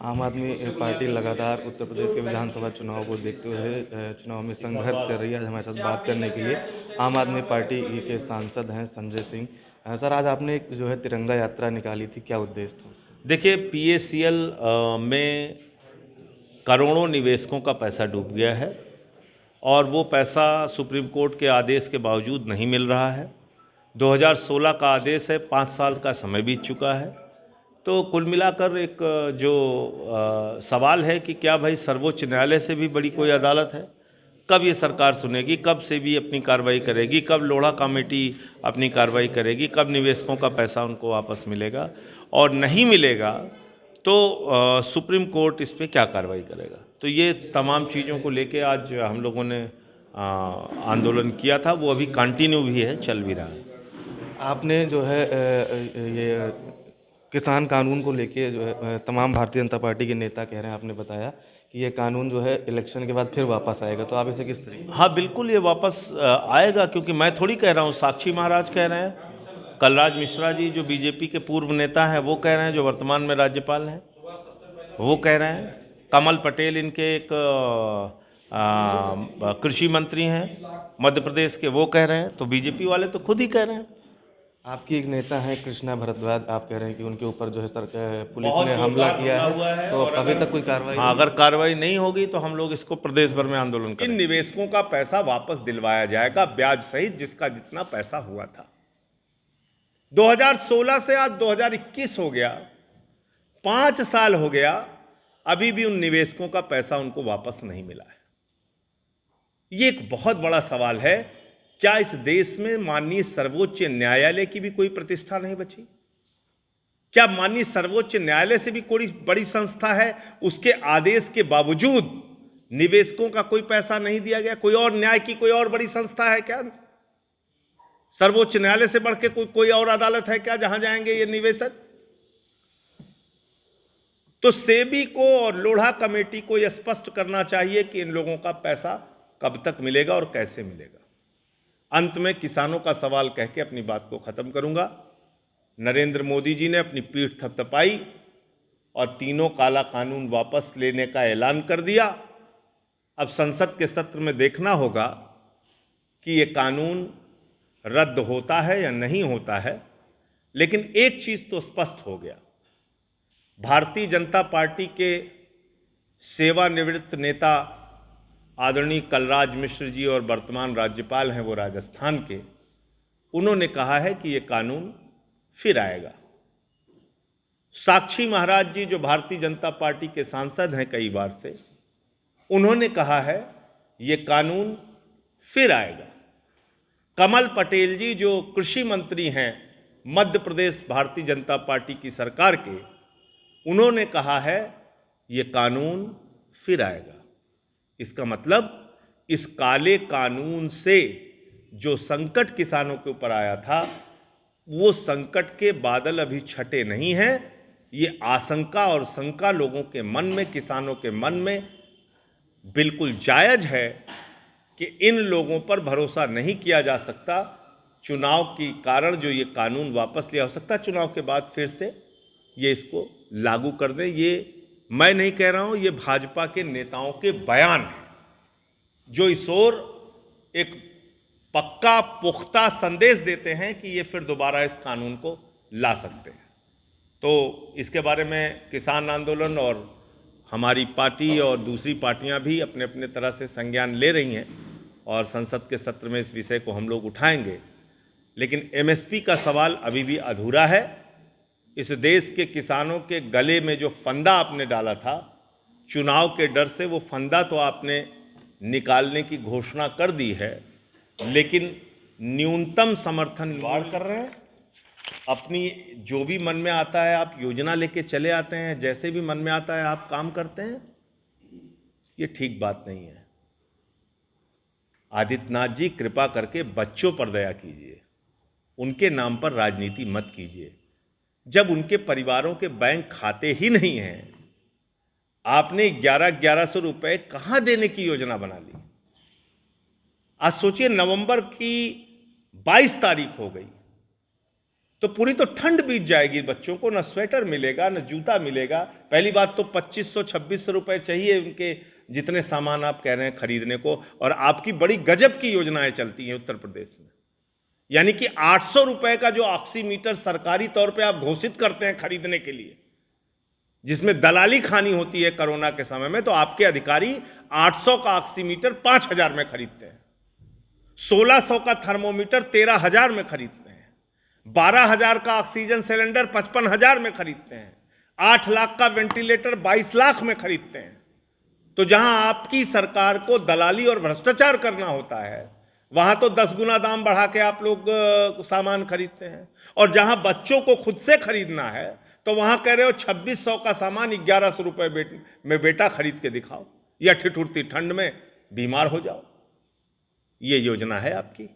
आम आदमी पार्टी लगातार उत्तर प्रदेश के विधानसभा चुनाव को देखते हुए चुनाव में संघर्ष कर रही है। आज हमारे साथ बात करने के लिए आम आदमी पार्टी के सांसद हैं संजय सिंह। सर, आज आपने एक जो है तिरंगा यात्रा निकाली थी, क्या उद्देश्य था? देखिए, पीएसीएल में करोड़ों निवेशकों का पैसा डूब गया है और वो पैसा सुप्रीम कोर्ट के आदेश के बावजूद नहीं मिल रहा है। 2016 का आदेश है, 5 साल का समय बीत चुका है। तो कुल मिलाकर एक जो सवाल है कि क्या भाई सर्वोच्च न्यायालय से भी बड़ी कोई अदालत है? कब ये सरकार सुनेगी, कब से भी अपनी कार्रवाई करेगी, कब लोढ़ा कमेटी अपनी कार्रवाई करेगी, कब निवेशकों का पैसा उनको वापस मिलेगा? और नहीं मिलेगा तो सुप्रीम कोर्ट इस पर क्या कार्रवाई करेगा? तो ये तमाम चीज़ों को लेके आज हम लोगों ने आंदोलन किया था। वो अभी कंटिन्यू भी है, चल भी रहा है। आपने जो है ये किसान कानून को लेके जो है तमाम भारतीय जनता पार्टी के नेता कह रहे हैं, आपने बताया कि ये कानून जो है इलेक्शन के बाद फिर वापस आएगा, तो आप इसे किस तरीके? हाँ, बिल्कुल ये वापस आएगा, क्योंकि मैं थोड़ी कह रहा हूँ, साक्षी महाराज कह रहे हैं, कलराज मिश्रा जी जो बीजेपी के पूर्व नेता हैं वो कह रहे हैं, जो वर्तमान में राज्यपाल हैं वो कह रहे हैं, कमल पटेल इनके एक कृषि मंत्री हैं मध्य प्रदेश के, वो कह रहे हैं। तो बीजेपी वाले तो खुद ही कह रहे हैं। आपकी एक नेता है कृष्णा भरद्वाज, आप कह रहे हैं कि उनके ऊपर जो है सरकार पुलिस ने हमला किया है, तो अभी तक कोई कार्रवाई? हाँ, अगर कार्रवाई नहीं होगी तो हम लोग इसको प्रदेश भर में आंदोलन करेंगे। इन निवेशकों का पैसा वापस दिलवाया जाएगा, ब्याज सहित, जिसका जितना पैसा हुआ था। 2016 से आज 2021 हो गया, 5 साल हो गया, अभी भी उन निवेशकों का पैसा उनको वापस नहीं मिला है। ये एक बहुत बड़ा सवाल है। क्या इस देश में माननीय सर्वोच्च न्यायालय की भी कोई प्रतिष्ठा नहीं बची? क्या माननीय सर्वोच्च न्यायालय से भी कोई बड़ी संस्था है, उसके आदेश के बावजूद निवेशकों का कोई पैसा नहीं दिया गया? कोई और न्याय की कोई और बड़ी संस्था है क्या? सर्वोच्च न्यायालय से बढ़ के कोई और अदालत है क्या जहां जाएंगे ये निवेशक? तो सेबी को और लोढ़ा कमेटी को यह स्पष्ट करना चाहिए कि इन लोगों का पैसा कब तक मिलेगा और कैसे मिलेगा। अंत में किसानों का सवाल कह के अपनी बात को खत्म करूंगा। नरेंद्र मोदी जी ने अपनी पीठ थपथपाई और तीनों काला कानून वापस लेने का ऐलान कर दिया। अब संसद के सत्र में देखना होगा कि ये कानून रद्द होता है या नहीं होता है। लेकिन एक चीज तो स्पष्ट हो गया, भारतीय जनता पार्टी के सेवानिवृत्त नेता आदरणीय कलराज मिश्र जी और वर्तमान राज्यपाल हैं वो राजस्थान के, उन्होंने कहा है कि ये कानून फिर आएगा। साक्षी महाराज जी जो भारतीय जनता पार्टी के सांसद हैं कई बार से, उन्होंने कहा है ये कानून फिर आएगा। कमल पटेल जी जो कृषि मंत्री हैं मध्य प्रदेश भारतीय जनता पार्टी की सरकार के, उन्होंने कहा है ये कानून फिर आएगा। इसका मतलब इस काले कानून से जो संकट किसानों के ऊपर आया था, वो संकट के बादल अभी छटे नहीं हैं। ये आशंका और शंका लोगों के मन में, किसानों के मन में बिल्कुल जायज है कि इन लोगों पर भरोसा नहीं किया जा सकता। चुनाव के कारण जो ये कानून वापस लिया हो सकता है, चुनाव के बाद फिर से ये इसको लागू कर दें। ये मैं नहीं कह रहा हूं, ये भाजपा के नेताओं के बयान हैं जो इस ओर एक पक्का पुख्ता संदेश देते हैं कि ये फिर दोबारा इस कानून को ला सकते हैं। तो इसके बारे में किसान आंदोलन और हमारी पार्टी और दूसरी पार्टियां भी अपने अपने तरह से संज्ञान ले रही हैं और संसद के सत्र में इस विषय को हम लोग उठाएंगे। लेकिन एमएसपी का सवाल अभी भी अधूरा है। इस देश के किसानों के गले में जो फंदा आपने डाला था चुनाव के डर से, वो फंदा तो आपने निकालने की घोषणा कर दी है, लेकिन न्यूनतम समर्थन वाड़ कर रहे हैं। अपनी जो भी मन में आता है आप योजना लेके चले आते हैं, जैसे भी मन में आता है आप काम करते हैं। ये ठीक बात नहीं है। आदित्यनाथ जी, कृपा करके बच्चों पर दया कीजिए, उनके नाम पर राजनीति मत कीजिए। जब उनके परिवारों के बैंक खाते ही नहीं हैं, आपने 1100 रुपए कहां देने की योजना बना ली? आज सोचिए, नवंबर की 22 तारीख हो गई, तो पूरी तो ठंड बीत जाएगी बच्चों को, ना स्वेटर मिलेगा ना जूता मिलेगा। पहली बात तो 2500-2600 रुपए चाहिए उनके जितने सामान आप कह रहे हैं खरीदने को। और आपकी बड़ी गजब की योजनाएं चलती हैं उत्तर प्रदेश में, यानी कि 800 रुपए का जो ऑक्सीमीटर सरकारी तौर पे आप घोषित करते हैं खरीदने के लिए, जिसमें दलाली खानी होती है कोरोना के समय में, तो आपके अधिकारी 800 का ऑक्सीमीटर 5000 में खरीदते हैं, 1600 का थर्मोमीटर 13000 में खरीदते हैं, 12000 का ऑक्सीजन सिलेंडर 55000 में खरीदते हैं, 8 लाख का वेंटिलेटर 22 लाख में खरीदते हैं। तो जहां आपकी सरकार को दलाली और भ्रष्टाचार करना होता है, वहां तो 10 गुना दाम बढ़ा के आप लोग सामान खरीदते हैं। और जहां बच्चों को खुद से खरीदना है तो वहां कह रहे हो 2600 का सामान 1100 रुपए में बेटा खरीद के दिखाओ, या ठिठुरती ठंड में बीमार हो जाओ। ये योजना है आपकी,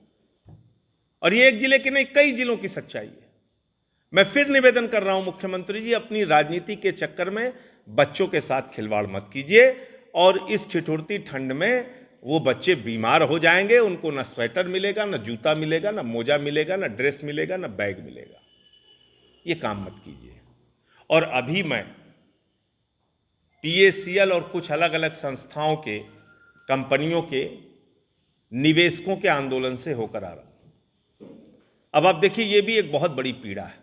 और ये एक जिले की नहीं कई जिलों की सच्चाई है। मैं फिर निवेदन कर रहा हूं मुख्यमंत्री जी, अपनी राजनीति के चक्कर में बच्चों के साथ खिलवाड़ मत कीजिए, और इस ठिठुरती ठंड में वो बच्चे बीमार हो जाएंगे, उनको ना स्वेटर मिलेगा, ना जूता मिलेगा, ना मोजा मिलेगा, ना ड्रेस मिलेगा, ना बैग मिलेगा। ये काम मत कीजिए। और अभी मैं PACL और कुछ अलग अलग संस्थाओं के, कंपनियों के निवेशकों के आंदोलन से होकर आ रहा हूं। अब आप देखिए, ये भी एक बहुत बड़ी पीड़ा है।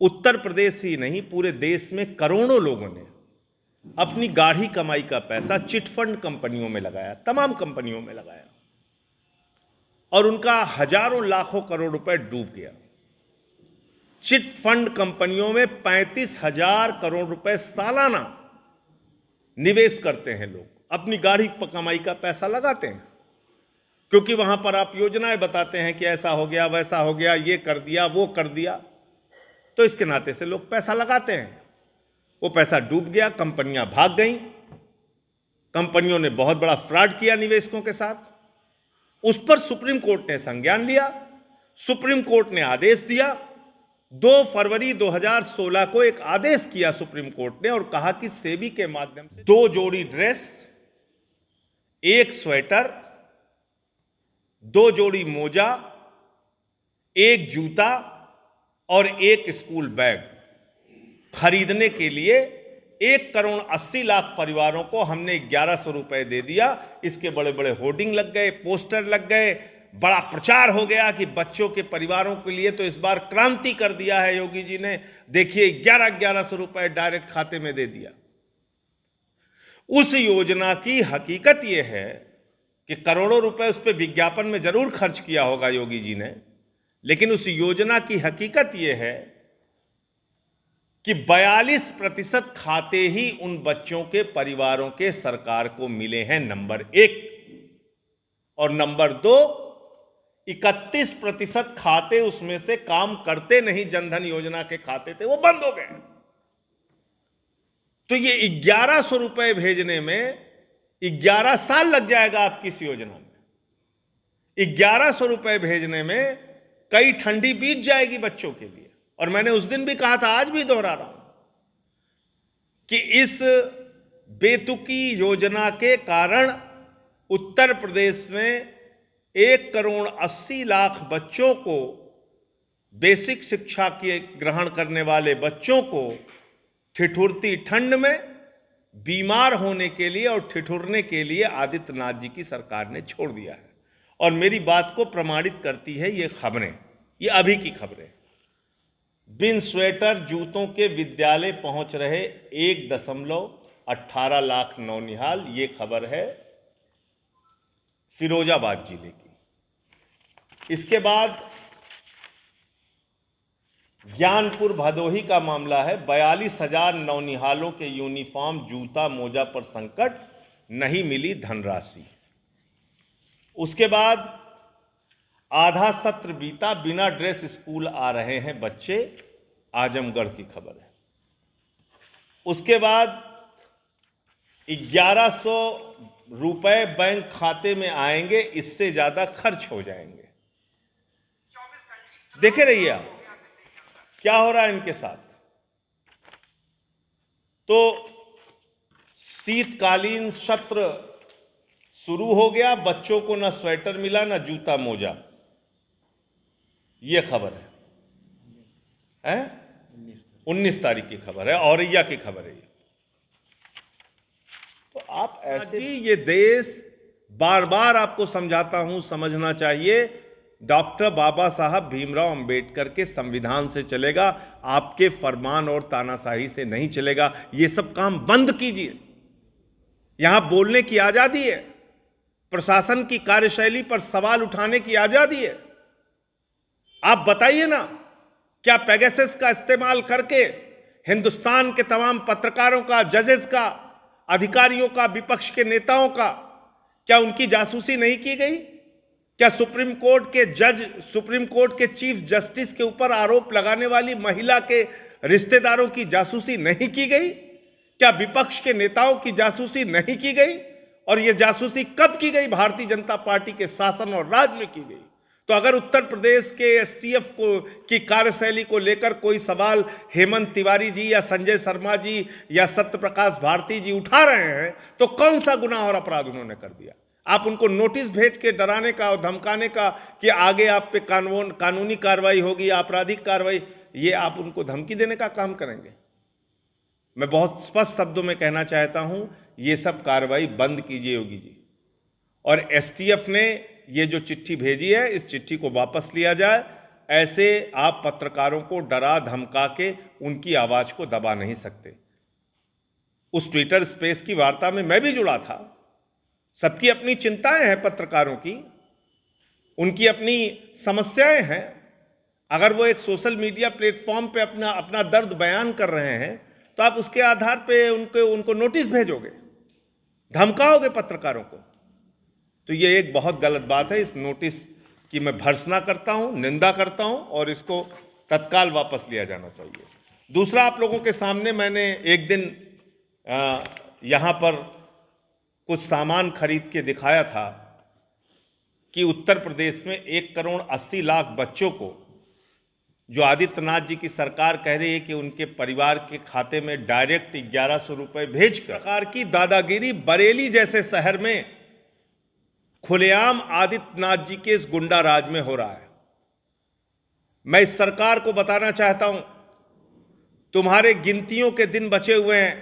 उत्तर प्रदेश ही नहीं, पूरे देश में करोड़ों लोगों ने अपनी गाढ़ी कमाई का पैसा चिटफंड कंपनियों में लगाया, तमाम कंपनियों में लगाया, और उनका हजारों लाखों करोड़ रुपए डूब गया। चिटफंड कंपनियों में 35,000 करोड़ रुपए सालाना निवेश करते हैं लोग, अपनी गाढ़ी कमाई का पैसा लगाते हैं, क्योंकि वहां पर आप योजनाएं बताते हैं कि ऐसा हो गया, वैसा हो गया, ये कर दिया, वो कर दिया, तो इसके नाते से लोग पैसा लगाते हैं। वो पैसा डूब गया, कंपनियां भाग गईं, कंपनियों ने बहुत बड़ा फ्रॉड किया निवेशकों के साथ। उस पर सुप्रीम कोर्ट ने संज्ञान लिया, सुप्रीम कोर्ट ने आदेश दिया। 2 फरवरी 2016 को एक आदेश किया सुप्रीम कोर्ट ने, और कहा कि सेबी के माध्यम से 2 जोड़ी ड्रेस, 1 स्वेटर, 2 जोड़ी मोजा, 1 जूता और 1 स्कूल बैग खरीदने के लिए 1,80,00,000 परिवारों को हमने 1100 रुपए दे दिया। इसके बड़े बड़े होर्डिंग लग गए, पोस्टर लग गए, बड़ा प्रचार हो गया कि बच्चों के परिवारों के लिए तो इस बार क्रांति कर दिया है योगी जी ने, देखिए 1100 रुपए डायरेक्ट खाते में दे दिया। उस योजना की हकीकत यह है कि करोड़ों रुपए उस पर विज्ञापन में जरूर खर्च किया होगा योगी जी ने, लेकिन उस योजना की हकीकत यह है कि 42% खाते ही उन बच्चों के परिवारों के सरकार को मिले हैं, नंबर 1। और नंबर 2, 31% खाते उसमें से काम करते नहीं, जनधन योजना के खाते थे, वो बंद हो गए। तो ये 1100 रुपए भेजने में 11 साल लग जाएगा आपकी इस योजना में। 1100 रुपए भेजने में कई ठंडी बीत जाएगी बच्चों के लिए। और मैंने उस दिन भी कहा था, आज भी दोहरा रहा हूं, कि इस बेतुकी योजना के कारण उत्तर प्रदेश में 1,80,00,000 बच्चों को, बेसिक शिक्षा के ग्रहण करने वाले बच्चों को ठिठुरती ठंड में बीमार होने के लिए और ठिठुरने के लिए आदित्यनाथ जी की सरकार ने छोड़ दिया है। और मेरी बात को प्रमाणित करती है ये खबरें, ये अभी की खबरें। बिन स्वेटर जूतों के विद्यालय पहुंच रहे 1.18 लाख नौनिहाल, ये खबर है फिरोजाबाद जिले की। इसके बाद ज्ञानपुर भदोही का मामला है, 42,000 नौनिहालों के यूनिफॉर्म, जूता, मोजा पर संकट, नहीं मिली धनराशि। उसके बाद आधा सत्र बीता, बिना ड्रेस स्कूल आ रहे हैं बच्चे, आजमगढ़ की खबर है। उसके बाद 1100 रुपए बैंक खाते में आएंगे, इससे ज्यादा खर्च हो जाएंगे। देखे रहिए आप क्या हो रहा है इनके साथ। तो शीतकालीन सत्र शुरू हो गया, बच्चों को ना स्वेटर मिला, ना जूता मोजा, ये खबर है। है 19 तारीख की खबर है, औरैया की खबर है ये। तो आप ऐसे जी, ये देश बार बार आपको समझाता हूं, समझना चाहिए, डॉक्टर बाबा साहब भीमराव अंबेडकर के संविधान से चलेगा, आपके फरमान और तानाशाही से नहीं चलेगा। ये सब काम बंद कीजिए। यहां बोलने की आजादी है, प्रशासन की कार्यशैली पर सवाल उठाने की आजादी है। आप बताइए ना, क्या पेगासस का इस्तेमाल करके हिंदुस्तान के तमाम पत्रकारों का, जजेस का, अधिकारियों का, विपक्ष के नेताओं का, क्या उनकी जासूसी नहीं की गई? क्या सुप्रीम कोर्ट के जज, सुप्रीम कोर्ट के चीफ जस्टिस के ऊपर आरोप लगाने वाली महिला के रिश्तेदारों की जासूसी नहीं की गई? क्या विपक्ष के नेताओं की जासूसी नहीं की गई? और यह जासूसी कब की गई? भारतीय जनता पार्टी के शासन और राज में की गई। तो अगर उत्तर प्रदेश के एसटीएफ को की कार्यशैली को लेकर कोई सवाल हेमंत तिवारी जी या संजय शर्मा जी या सत्यप्रकाश भारती जी उठा रहे हैं, तो कौन सा गुनाह और अपराध उन्होंने कर दिया? आप उनको नोटिस भेज के डराने का और धमकाने का कि आगे आप पे कानूनी कार्रवाई होगी, आपराधिक कार्रवाई, ये आप उनको धमकी देने का काम करेंगे? मैं बहुत स्पष्ट शब्दों में कहना चाहता हूं, ये सब कार्रवाई बंद कीजिए योगी जी। और एसटीएफ ने ये जो चिट्ठी भेजी है, इस चिट्ठी को वापस लिया जाए। ऐसे आप पत्रकारों को डरा धमका के उनकी आवाज को दबा नहीं सकते। उस ट्विटर स्पेस की वार्ता में मैं भी जुड़ा था। सबकी अपनी चिंताएं हैं पत्रकारों की, उनकी अपनी समस्याएं हैं। अगर वो एक सोशल मीडिया प्लेटफॉर्म पे अपना दर्द बयान कर रहे हैं, तो आप उसके आधार पे उनको नोटिस भेजोगे, धमकाओगे पत्रकारों को। तो ये एक बहुत गलत बात है। इस नोटिस की मैं भर्त्सना करता हूं, निंदा करता हूं, और इसको तत्काल वापस लिया जाना चाहिए। दूसरा, आप लोगों के सामने मैंने एक दिन यहां पर कुछ सामान खरीद के दिखाया था कि उत्तर प्रदेश में 1,80,00,000 बच्चों को, जो आदित्यनाथ जी की सरकार कह रही है कि उनके परिवार के खाते में डायरेक्ट 1100 रुपए भेज प्रकार की दादागिरी बरेली जैसे शहर में खुलेआम आदित्यनाथ जी के इस गुंडा राज में हो रहा है। मैं इस सरकार को बताना चाहता हूं, तुम्हारे गिनतियों के दिन बचे हुए हैं।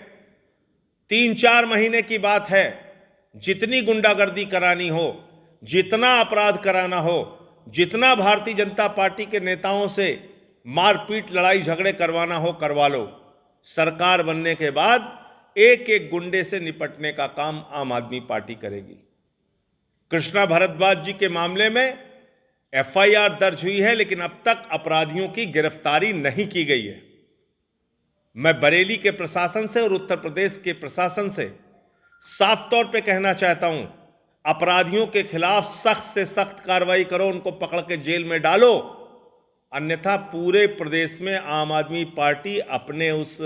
3-4 महीने की बात है। जितनी गुंडागर्दी करानी हो, जितना अपराध कराना हो, जितना भारतीय जनता पार्टी के नेताओं से मारपीट, लड़ाई झगड़े करवाना हो, करवा लो। सरकार बनने के बाद एक एक गुंडे से निपटने का काम आम आदमी पार्टी करेगी। कृष्णा भारद्वाज जी के मामले में एफआईआर दर्ज हुई है, लेकिन अब तक अपराधियों की गिरफ्तारी नहीं की गई है। मैं बरेली के प्रशासन से और उत्तर प्रदेश के प्रशासन से साफ तौर पे कहना चाहता हूं, अपराधियों के खिलाफ सख्त से सख्त कार्रवाई करो, उनको पकड़ के जेल में डालो, अन्यथा पूरे प्रदेश में आम आदमी पार्टी अपने उस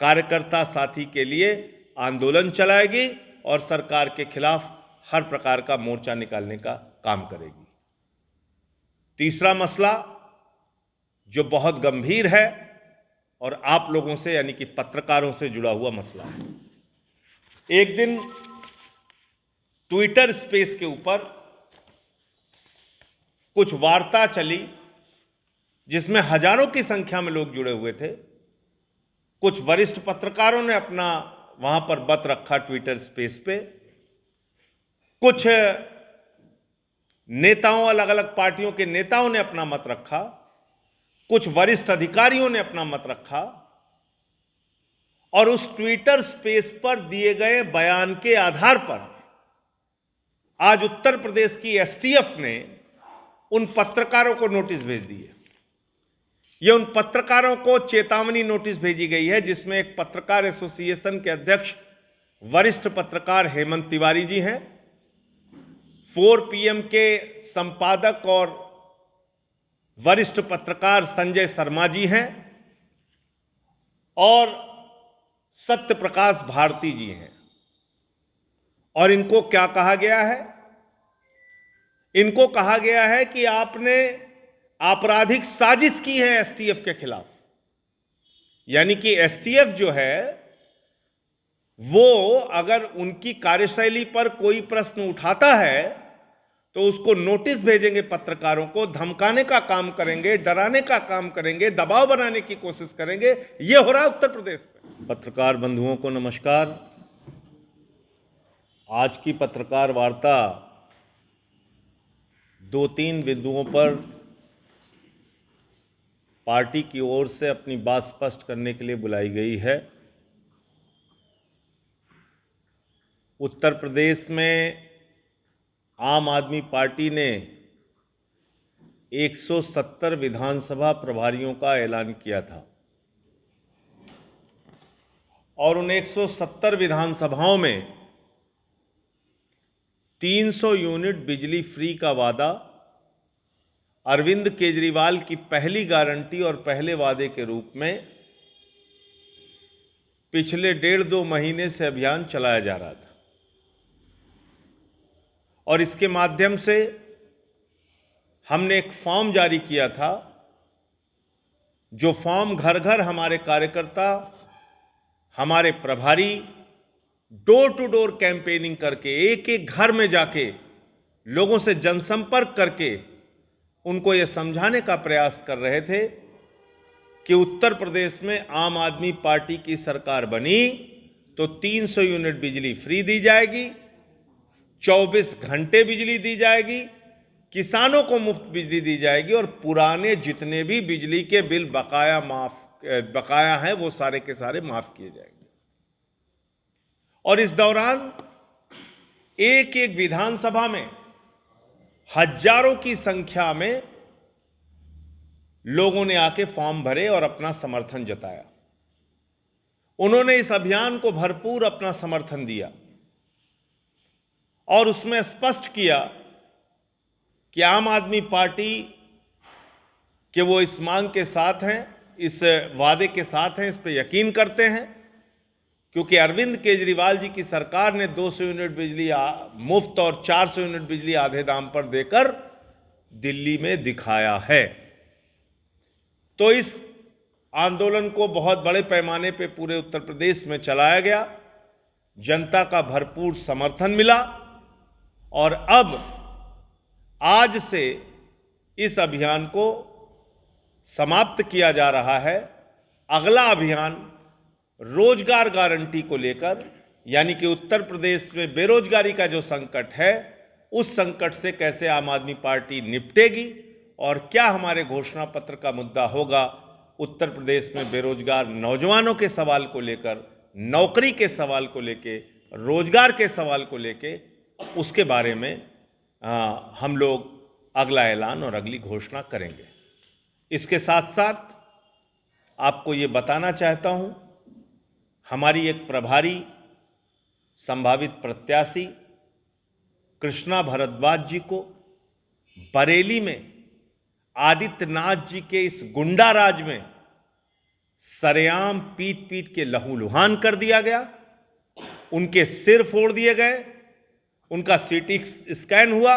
कार्यकर्ता साथी के लिए आंदोलन चलाएगी और सरकार के खिलाफ हर प्रकार का मोर्चा निकालने का काम करेगी। तीसरा मसला जो बहुत गंभीर है और आप लोगों से यानी कि पत्रकारों से जुड़ा हुआ मसला है। एक दिन ट्विटर स्पेस के ऊपर कुछ वार्ता चली जिसमें हजारों की संख्या में लोग जुड़े हुए थे। कुछ वरिष्ठ पत्रकारों ने अपना वहां पर मत रखा ट्विटर स्पेस पे, कुछ नेताओं, अलग अलग पार्टियों के नेताओं ने अपना मत रखा, कुछ वरिष्ठ अधिकारियों ने अपना मत रखा, और उस ट्विटर स्पेस पर दिए गए बयान के आधार पर आज उत्तर प्रदेश की एसटीएफ ने उन पत्रकारों को नोटिस भेज दी है। यह उन पत्रकारों को चेतावनी नोटिस भेजी गई है, जिसमें एक पत्रकार एसोसिएशन के अध्यक्ष वरिष्ठ पत्रकार हेमंत तिवारी जी हैं, 4 PM के संपादक और वरिष्ठ पत्रकार संजय शर्मा जी हैं, और सत्यप्रकाश भारती जी हैं। और इनको क्या कहा गया है? इनको कहा गया है कि आपने आपराधिक साजिश की है एसटीएफ के खिलाफ। यानी कि एसटीएफ जो है वो अगर उनकी कार्यशैली पर कोई प्रश्न उठाता है तो उसको नोटिस भेजेंगे, पत्रकारों को धमकाने का काम करेंगे, डराने का काम करेंगे, दबाव बनाने की कोशिश करेंगे। यह हो रहा है उत्तर प्रदेश में। पत्रकार बंधुओं को नमस्कार। आज की पत्रकार वार्ता 2-3 बिंदुओं पर पार्टी की ओर से अपनी बात स्पष्ट करने के लिए बुलाई गई है। उत्तर प्रदेश में आम आदमी पार्टी ने 170 विधानसभा प्रभारियों का ऐलान किया था और उन 170 विधानसभाओं में 300 यूनिट बिजली फ्री का वादा अरविंद केजरीवाल की पहली गारंटी और पहले वादे के रूप में पिछले 1.5-2 महीने से अभियान चलाया जा रहा था और इसके माध्यम से हमने एक फॉर्म जारी किया था, जो फॉर्म घर घर हमारे कार्यकर्ता, हमारे प्रभारी डोर टू डोर कैंपेनिंग करके एक एक घर में जाके लोगों से जनसंपर्क करके उनको ये समझाने का प्रयास कर रहे थे कि उत्तर प्रदेश में आम आदमी पार्टी की सरकार बनी तो 300 यूनिट बिजली फ्री दी जाएगी, 24 घंटे बिजली दी जाएगी, किसानों को मुफ्त बिजली दी जाएगी और पुराने जितने भी बिजली के बिल बकाया हैं वो सारे के सारे माफ किए जाएंगे। और इस दौरान एक एक विधानसभा में हजारों की संख्या में लोगों ने आके फॉर्म भरे और अपना समर्थन जताया। उन्होंने इस अभियान को भरपूर अपना समर्थन दिया और उसमें स्पष्ट किया कि आम आदमी पार्टी के वो इस मांग के साथ हैं, इस वादे के साथ हैं, इस पे यकीन करते हैं, क्योंकि अरविंद केजरीवाल जी की सरकार ने 200 यूनिट बिजली मुफ्त और 400 यूनिट बिजली आधे दाम पर देकर दिल्ली में दिखाया है। तो इस आंदोलन को बहुत बड़े पैमाने पे पूरे उत्तर प्रदेश में चलाया गया, जनता का भरपूर समर्थन मिला और अब आज से इस अभियान को समाप्त किया जा रहा है। अगला अभियान रोजगार गारंटी को लेकर, यानी कि उत्तर प्रदेश में बेरोजगारी का जो संकट है उस संकट से कैसे आम आदमी पार्टी निपटेगी और क्या हमारे घोषणा पत्र का मुद्दा होगा उत्तर प्रदेश में बेरोजगार नौजवानों के सवाल को लेकर, नौकरी के सवाल को लेकर, रोजगार के सवाल को लेकर, उसके बारे में हम लोग अगला ऐलान और अगली घोषणा करेंगे। इसके साथ साथ आपको ये बताना चाहता हूं, हमारी एक प्रभारी संभावित प्रत्याशी कृष्णा भारद्वाज जी को बरेली में आदित्यनाथ जी के इस गुंडा राज में सरेआम पीट पीट के लहूलुहान कर दिया गया, उनके सिर फोड़ दिए गए, उनका सीटी स्कैन हुआ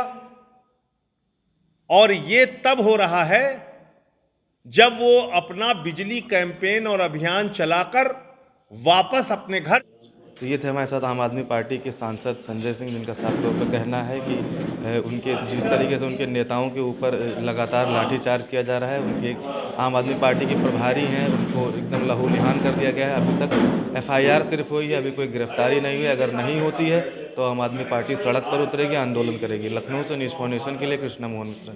और ये तब हो रहा है जब वो अपना बिजली कैंपेन और अभियान चलाकर वापस अपने घर। तो ये थे हमारे साथ आम आदमी पार्टी के सांसद संजय सिंह, जिनका साफ तौर पर कहना है कि उनके जिस तरीके से उनके नेताओं के ऊपर लगातार लाठीचार्ज किया जा रहा है, उनके आम आदमी पार्टी के प्रभारी हैं उनको एकदम लहूलुहान कर दिया गया है। अभी तक FIR सिर्फ हुई है, अभी कोई गिरफ्तारी नहीं हुई। अगर नहीं होती है तो आम आदमी पार्टी सड़क पर उतरेगी, आंदोलन करेगी। लखनऊ से न्यूज़ फाउंडेशन के लिए कृष्णा मोहन मिश्रा।